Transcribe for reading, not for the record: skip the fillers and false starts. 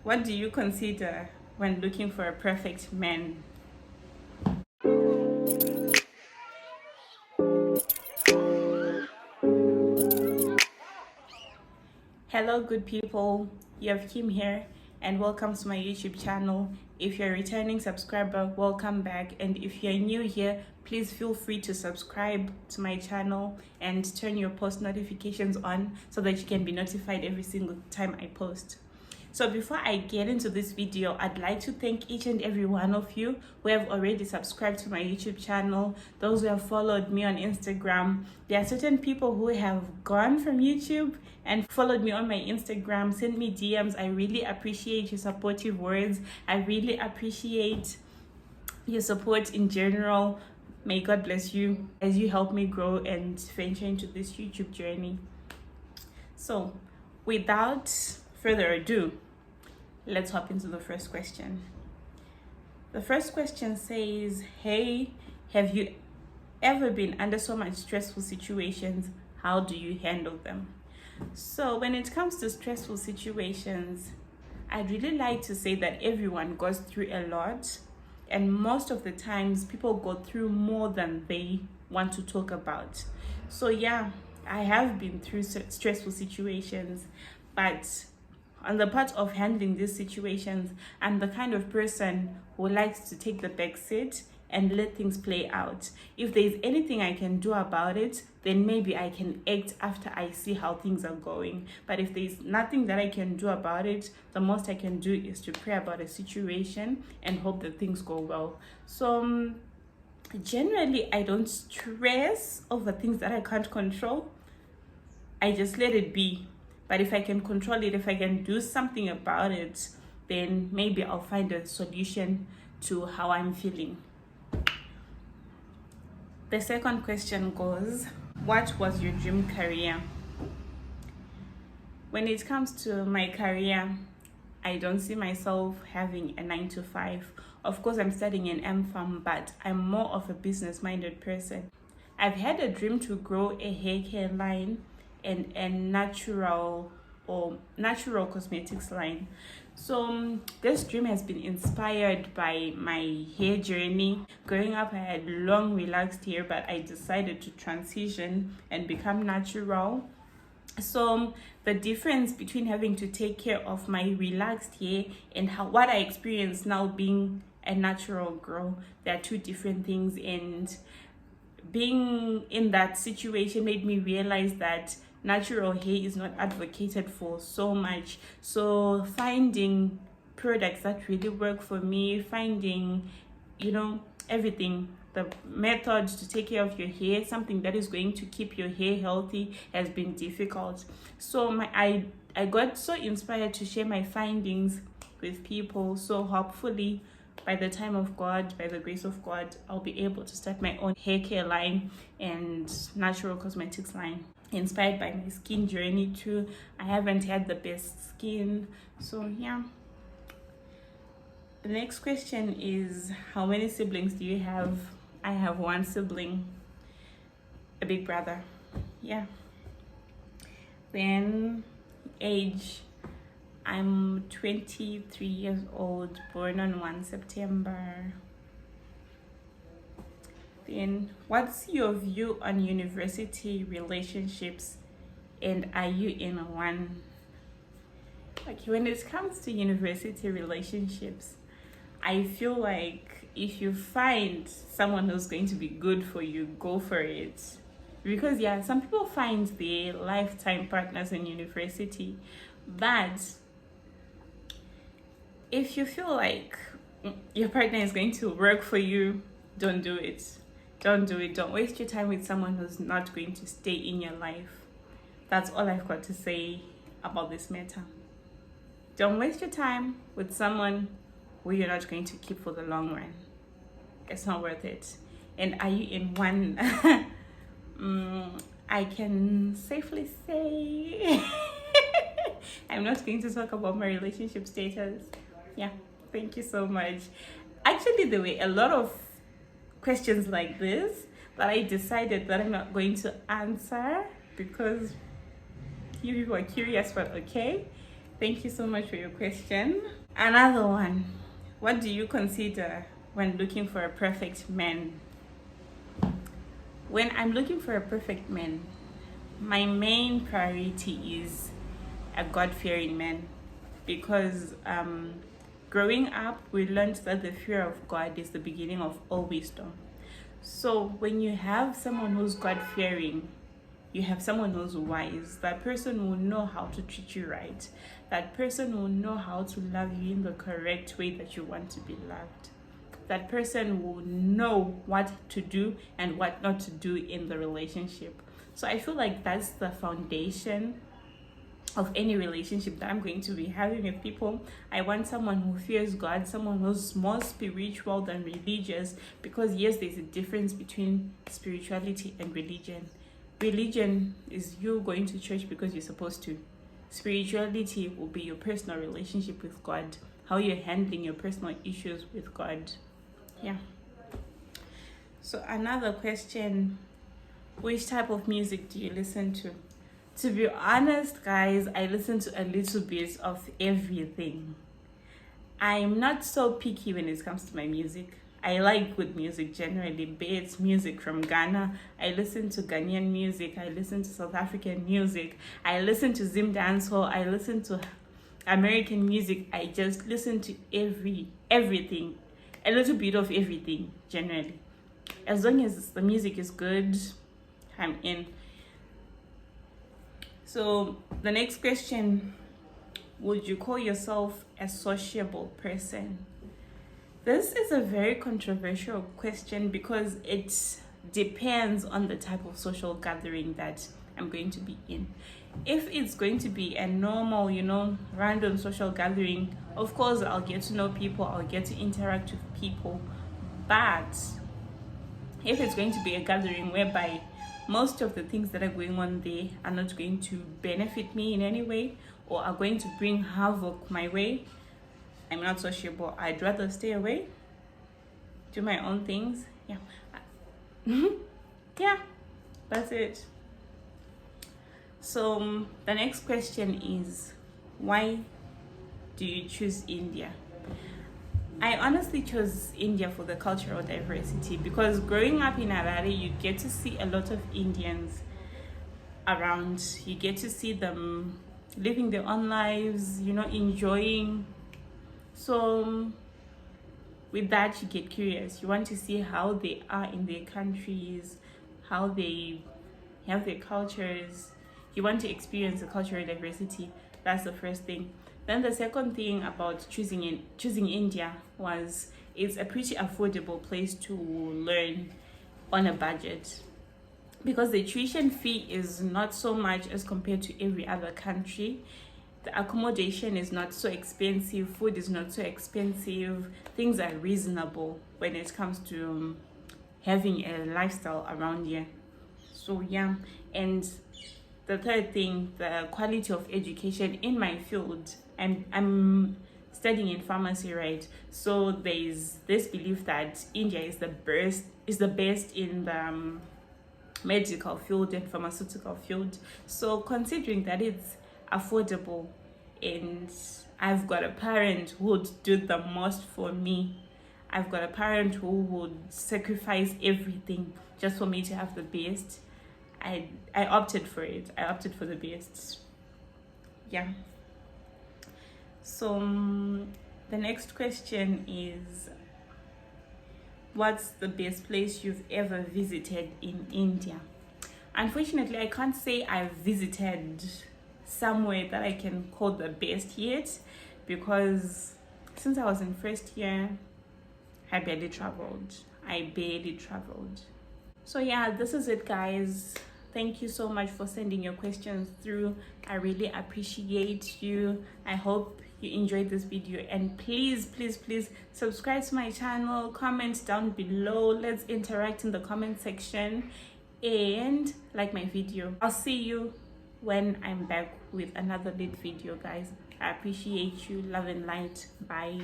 What do you consider when looking for a perfect man? Hello, good people. You have Kim here, and welcome to my YouTube channel. If you're a returning subscriber, welcome back. And if you're new here, please feel free to subscribe to my channel and turn your post notifications on so that you can be notified every single time I post. So before I get into this video, I'd like to thank each and every one of you who have already subscribed to my YouTube channel, those who have followed me on Instagram. There are certain people who have gone from YouTube and followed me on my Instagram, sent me DMs. I really appreciate your supportive words. I really appreciate your support in general. May God bless you as you help me grow and venture into this YouTube journey. So without further ado, let's hop into the first question. The first question says, hey, have you ever been under so much stressful situations? How do you handle them? So when it comes to stressful situations, I'd really like to say that everyone goes through a lot, and most of the times people go through more than they want to talk about. So yeah, I have been through stressful situations, but on the part of handling these situations, I'm the kind of person who likes to take the back seat and let things play out. If there's anything I can do about it, then maybe I can act after I see how things are going. But if there's nothing that I can do about it, the most I can do is to pray about a situation and hope that things go well. So generally, I don't stress over things that I can't control. I just let it be. But if I can control it, if I can do something about it, then maybe I'll find a solution to how I'm feeling. The second question goes, what was your dream career? When it comes to my career, I don't see myself having a 9 to 5. Of course, I'm studying an M-Pharm, but I'm more of a business-minded person. I've had a dream to grow a hair care line and a natural cosmetics line. So this dream has been inspired by my hair journey. Growing up, I had long relaxed hair, but I decided to transition and become natural. So the difference between having to take care of my relaxed hair and what I experience now being a natural girl, there are two different things, and being in that situation made me realize that natural hair is not advocated for so much. So finding products that really work for me, finding, everything, the method to take care of your hair, something that is going to keep your hair healthy, has been difficult. So I got so inspired to share my findings with people. So hopefully by the time of God, by the grace of God, I'll be able to start my own hair care line and natural cosmetics line, inspired by my skin journey too. I haven't had the best skin, so yeah. The next question is, how many siblings do you have? I have one sibling, a big brother. Yeah. Then age, I'm 23 years old, born on 1 September. Then what's your view on university relationships, and are you in one? Okay, when it comes to university relationships, I feel like if you find someone who's going to be good for you, go for it. Because yeah, some people find their lifetime partners in university, but if you feel like your partner is going to work for you, don't do it. Don't do it. Don't waste your time with someone who's not going to stay in your life. That's all I've got to say about this matter. Don't waste your time with someone who you're not going to keep for the long run. It's not worth it. And are you in one? I can safely say I'm not going to talk about my relationship status. Yeah, thank you so much. Actually, there were a lot of questions like this that I decided that I'm not going to answer because you people are curious, but okay. Thank you so much for your question. Another one. What do you consider when looking for a perfect man? When I'm looking for a perfect man, my main priority is a God-fearing man, because growing up we learned that the fear of God is the beginning of all wisdom. So when you have someone who's God-fearing, you have someone who's wise. That person will know how to treat you right. That person will know how to love you in the correct way that you want to be loved. That person will know what to do and what not to do in the relationship. So I feel like that's the foundation of any relationship that I'm going to be having with people. I want someone who fears God, someone who's more spiritual than religious, because yes, there's a difference between spirituality and religion. Religion is you going to church because you're supposed to. Spirituality will be your personal relationship with God, how you're handling your personal issues with God. Yeah. So another question, which type of music do you listen to? To be honest, guys, I listen to a little bit of everything. I'm not so picky when it comes to my music. I like good music generally, be it music from Ghana. I listen to Ghanaian music. I listen to South African music. I listen to Zim dancehall. I listen to American music. I just listen to everything, a little bit of everything generally. As long as the music is good, I'm in. So the next question, would you call yourself a sociable person? This is a very controversial question because it depends on the type of social gathering that I'm going to be in. If it's going to be a normal, random social gathering, of course I'll get to know people, I'll get to interact with people. But if it's going to be a gathering whereby most of the things that are going on there are not going to benefit me in any way or are going to bring havoc my way, I'm not sociable. I'd rather stay away, do my own things. Yeah. Yeah, that's it. So the next question is, why do you choose India? I honestly chose India for the cultural diversity, because growing up in Harare, you get to see a lot of Indians around. You get to see them living their own lives, enjoying. So with that, you get curious. You want to see how they are in their countries, how they have their cultures. You want to experience the cultural diversity. That's the first thing. Then the second thing about choosing India was it's a pretty affordable place to learn on a budget, because the tuition fee is not so much as compared to every other country. The accommodation is not so expensive, food is not so expensive, things are reasonable when it comes to having a lifestyle around here. So yeah, and the third thing, the quality of education in my field. I'm studying in pharmacy, right? So there's this belief that India is the best in the medical field and pharmaceutical field. So considering that it's affordable and I've got a parent who would do the most for me, I've got a parent who would sacrifice everything just for me to have the best, I opted for it. I opted for the best. Yeah. So the next question is, what's the best place you've ever visited in India? Unfortunately, I can't say I've visited somewhere that I can call the best yet, because since I was in first year, I barely traveled. So yeah, this is it, guys. Thank you so much for sending your questions through. I really appreciate you. I hope you enjoyed this video, and please subscribe to my channel, comment down below, let's interact in the comment section, and like my video. I'll see you when I'm back with another lit video, guys. I appreciate you. Love and light. Bye.